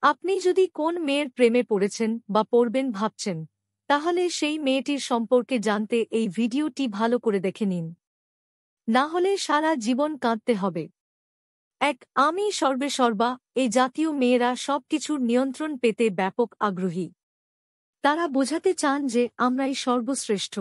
আপনি যদি কোন মেয়ের প্রেমে পড়েছেন বা পড়বেন ভাবছেন, তাহলে সেই মেয়েটির সম্পর্কে জানতে এই ভিডিওটি ভালো করে দেখে নিন। না হলে সারা জীবন কাঁদতে হবে। আমি সর্বেসর্বা এই জাতীয় মেয়েরা সবকিছুর নিয়ন্ত্রণ পেতে ব্যাপক আগ্রহী। তারা বোঝাতে চান যে আমরাই সর্বশ্রেষ্ঠ।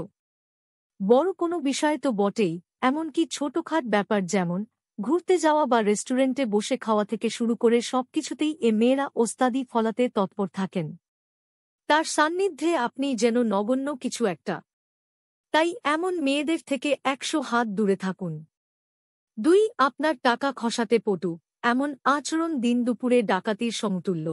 বড় কোনো বিষয় তো বটেই, এমনকি ছোটখাট ব্যাপার যেমন ঘুরতে যাওয়া বা রেস্টুরেন্টে বসে খাওয়া থেকে শুরু করে সবকিছুতেই মেয়েরা ওস্তাদি ফলাতে তৎপর থাকেন। তার সান্নিধ্যে আপনি যেন নগণ্য কিছু একটা। তাই এমন মেয়েদের থেকে ১০০ হাত দূরে থাকুন। ২. আপনার টাকা খসাতে পটু, এমন আচরণ দিন দুপুরে ডাকাতির সমতুল্য।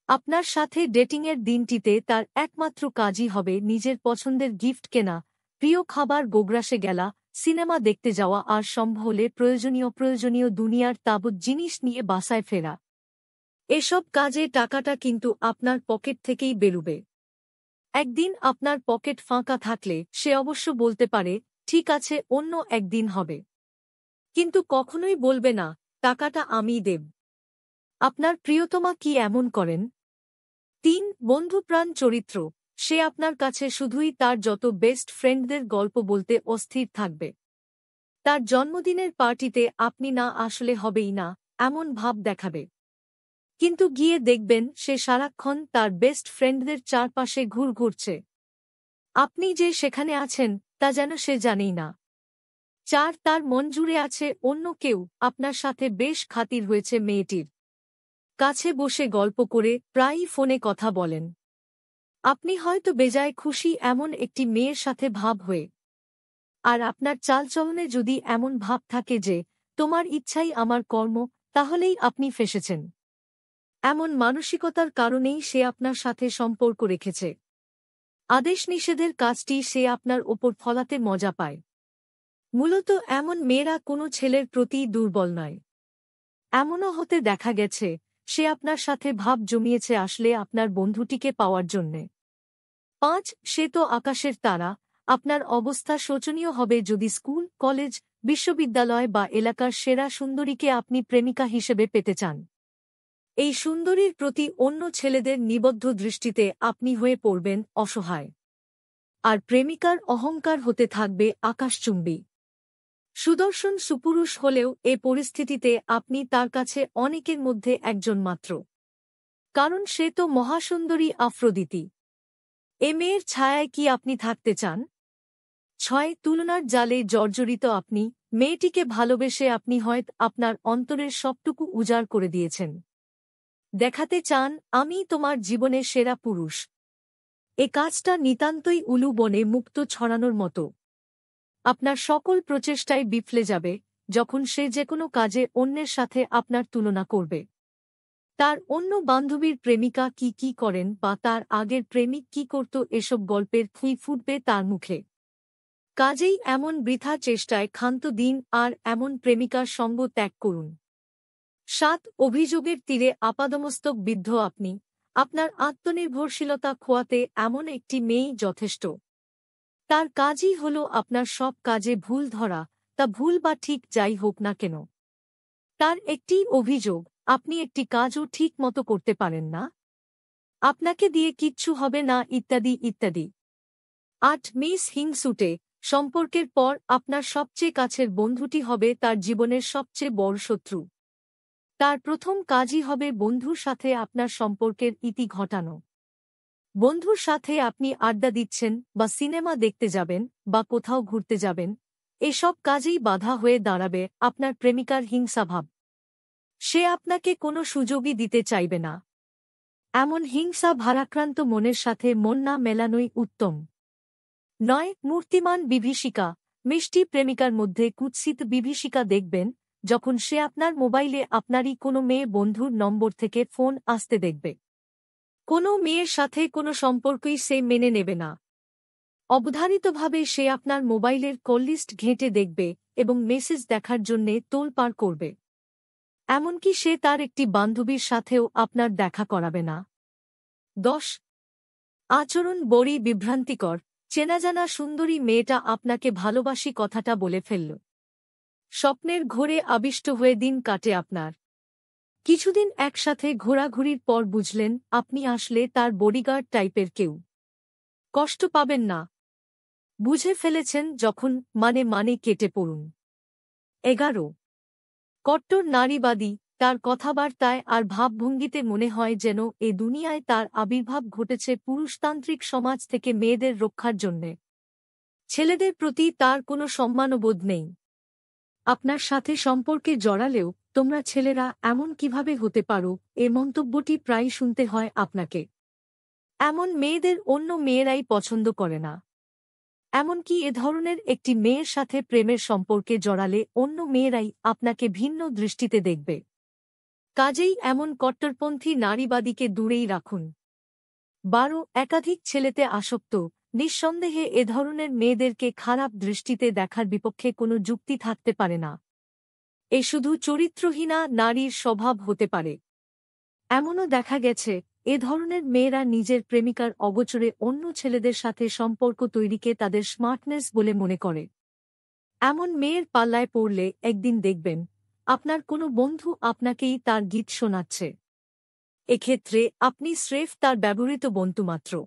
আপনার সাথে ডেটিংয়ের দিনটিতে তার একমাত্র কাজই হবে নিজের পছন্দের গিফট কেনা, প্রিয় খাবার গোগ্রাসে গেলা, সিনেমা দেখতে যাওয়া আর সম্ভব হলে প্রয়োজনীয় দুনিয়ার তাবৎ জিনিস নিয়ে বাসায় ফেরা। এসব কাজে টাকাটা কিন্তু আপনার পকেট থেকেই বেরুবে। একদিন আপনার পকেট ফাঁকা থাকলে সে অবশ্য বলতে পারে, ঠিক আছে অন্য একদিন হবে। কিন্তু কখনোই বলবে না, টাকাটা আমিই দেব। আপনার প্রিয়তমা কি এমন করেন? ৩. বন্ধুপ্রাণ চরিত্র, সে আপনার কাছে শুধুই তার যত বেস্ট ফ্রেন্ডদের গল্প বলতে অস্থির থাকবে। তার জন্মদিনের পার্টিতে আপনি না আসলে হবেই না, এমন ভাব দেখাবে। কিন্তু গিয়ে দেখবেন সে সারাক্ষণ তার বেস্ট ফ্রেন্ডদের চারপাশে ঘুরছে। আপনি যে সেখানে আছেন তা যেন সে জানেই না। ৪. তার মন জুড়ে আছে অন্য কেউ, আপনার সাথে বেশ খাতির হয়েছে মেয়েটির। কাছে বসে গল্প করে প্রায়ই ফোনে কথা বলেন। আপনি হয়তো বেজায় খুশি এমন একটি মেয়ের সাথে ভাব হয়ে। আর আপনার চালচলনে যদি এমন ভাব থাকে যে তোমার ইচ্ছাই আমার কর্ম, তাহলেই আপনি ফেঁসেছেন। এমন মানসিকতার কারণেই সে আপনার সাথে সম্পর্ক রেখেছে। আদেশ নিষেধের কাজটি সে আপনার ওপর ফলাতে মজা পায়। মূলত এমন মেয়েরা কোনো ছেলের প্রতি দুর্বল নয়। এমনও হতে দেখা গেছে সে আপনার সাথে ভাব জমিয়েছে আসলে আপনার বন্ধুটিকে পাওয়ার জন্যে। ৫. সে তো আকাশের তারা, আপনার অবস্থা শোচনীয় হবে যদি স্কুল, কলেজ, বিশ্ববিদ্যালয় বা এলাকার সেরা সুন্দরীকে আপনি প্রেমিকা হিসেবে পেতে চান। এই সুন্দরীর প্রতি অন্য ছেলেদের নিবদ্ধ দৃষ্টিতে আপনি হয়ে পড়বেন অসহায়। আর প্রেমিকার অহংকার হতে থাকবে আকাশচুম্বী। সুদর্শন সুপুরুষ হলেও এ পরিস্থিতিতে আপনি তার কাছে অনেকের মধ্যে একজন মাত্র। কারণ সে তো মহাসুন্দরী আফ্রোদিতি। এ মেয়ের ছায়ায় কি আপনি থাকতে চান? ৬. তুলনার জালে জর্জরিত আপনি, মেয়েটিকে ভালোবেসে আপনি হয়তো আপনার অন্তরের সবটুকু উজাড় করে দিয়েছেন। দেখাতে চান আমি তোমার জীবনের সেরা পুরুষ। এ কাজটা নিতান্তই উলু বনে মুক্ত ছড়ানোর মতো। আপনার সকল প্রচেষ্টায় বিফলে যাবে যখন সে যেকোনো কাজে অন্যের সাথে আপনার তুলনা করবে। তার অন্য বান্ধবীর প্রেমিকা কি করেন বা তার আগের প্রেমিক কি করত এসব গল্পের খুঁই ফুটবে তার মুখে। কাজেই এমন বৃথা চেষ্টায় ক্ষান্ত দিন আর এমন প্রেমিকার সঙ্গ ত্যাগ করুন। ৭. অভিযোগের তীরে আপাদমস্তক বিদ্ধ আপনি, আপনার আত্মনির্ভরশীলতা খোয়াতে এমন একটি মেয়েই যথেষ্ট। তার কাজই হল আপনার সব কাজে ভুল ধরা, তা ভুল বা ঠিক যাই হোক না কেন। তার একটি অভিযোগ, আপনি একটি কাজও ঠিক মতো করতে পারেন না। আপনাকে দিয়ে কিচ্ছু হবে না ইত্যাদি ইত্যাদি। ৮. মিস হিংসুটে, সম্পর্কের পর আপনার সবচেয়ে কাছের বন্ধুটি হবে তার জীবনের সবচেয়ে বড় শত্রু। তার প্রথম কাজই হবে বন্ধুর সাথে আপনার সম্পর্কের ইতি ঘটানো। বন্ধুর সাথে আপনি আড্ডা দিচ্ছেন বা সিনেমা দেখতে যাবেন বা কোথাও ঘুরতে যাবেন, এসব কাজেই বাধা হয়ে দাঁড়াবে আপনার প্রেমিকার হিংসাভাব। সে আপনাকে কোনো সুযোগই দিতে চাইবে না। এমন হিংসা ভারাক্রান্ত মনের সাথে মন না মেলানোই উত্তম। ৯. মূর্তিমান বিভীষিকা, মিষ্টি প্রেমিকার মধ্যে কুৎসিত বিভীষিকা দেখবেন যখন সে আপনার মোবাইলে আপনারই কোনো মেয়ে বন্ধুর নম্বর থেকে ফোন আসতে দেখবে। কোনো মেয়ের সাথে কোনো সম্পর্কই সে মেনে নেবে না। অবধারিতভাবে সে আপনার মোবাইলের কল লিস্ট ঘেঁটে দেখবে এবং মেসেজ দেখার জন্যে তোলপাড় করবে। এমনকি সে তার একটি বান্ধবীর সাথেও আপনার দেখা করাবে না। ১০. আচরণ বড়ই বিভ্রান্তিকর, চেনাজানা সুন্দরী মেয়েটা আপনাকে ভালোবাসি কথাটা বলে ফেলল। স্বপ্নের ঘোরে আবিষ্ট হয়ে দিন কাটে আপনার। কিছুদিন একসাথে ঘোরাঘুরির পর বুঝলেন আপনি আসলে তার বডিগার্ড টাইপের কেউ। কষ্ট পাবেন না। বুঝে ফেলেছেন যখন মানে কেটে পড়ুন। 11 কট্টর নারীবাদী। তার কথাবার্তায় আর ভাবভঙ্গিতে মনে হয় যেন এ দুনিয়ায় তার আবির্ভাব ঘটেছে পুরুষতান্ত্রিক সমাজ থেকে মেয়েদের রক্ষার জন্যে। ছেলেদের প্রতি তার কোনো সম্মানবোধ নেই। আপনার সাথে সম্পর্কে জড়ালেও তোমরা ছেলেরা এমন কিভাবে হতে পারো, এ মন্তব্যটি প্রায় শুনতে হয় আপনাকে। এমন মেয়েদের অন্য মেয়েরাই পছন্দ করে না। এমনকি এ ধরনের একটি মেয়ের সাথে প্রেমের সম্পর্কে জড়ালে অন্য মেয়েরাই আপনাকে ভিন্ন দৃষ্টিতে দেখবে। কাজেই এমন কট্টরপন্থী নারীবাদীকে দূরেই রাখুন। 12 একাধিক ছেলেতে আসক্ত। নিঃসন্দেহে এ ধরনের মেয়েদেরকে খারাপ দৃষ্টিতে দেখার বিপক্ষে কোনো যুক্তি থাকতে পারে না। এ শুধু চরিত্রহীনা নারীর স্বভাব হতে পারে। এমনও দেখা গেছে এ ধরনের মেয়েরা নিজের প্রেমিকার অগোচরে অন্য ছেলেদের সাথে সম্পর্ক তৈরিকে তাদের স্মার্টনেস বলে মনে করে। এমন মেয়ের পাল্লায় পড়লে একদিন দেখবেন আপনার কোনো বন্ধু আপনাকেই তার গীত শোনাচ্ছে। এক্ষেত্রে আপনি স্রেফ তার ব্যবহৃত বন্ধু মাত্র।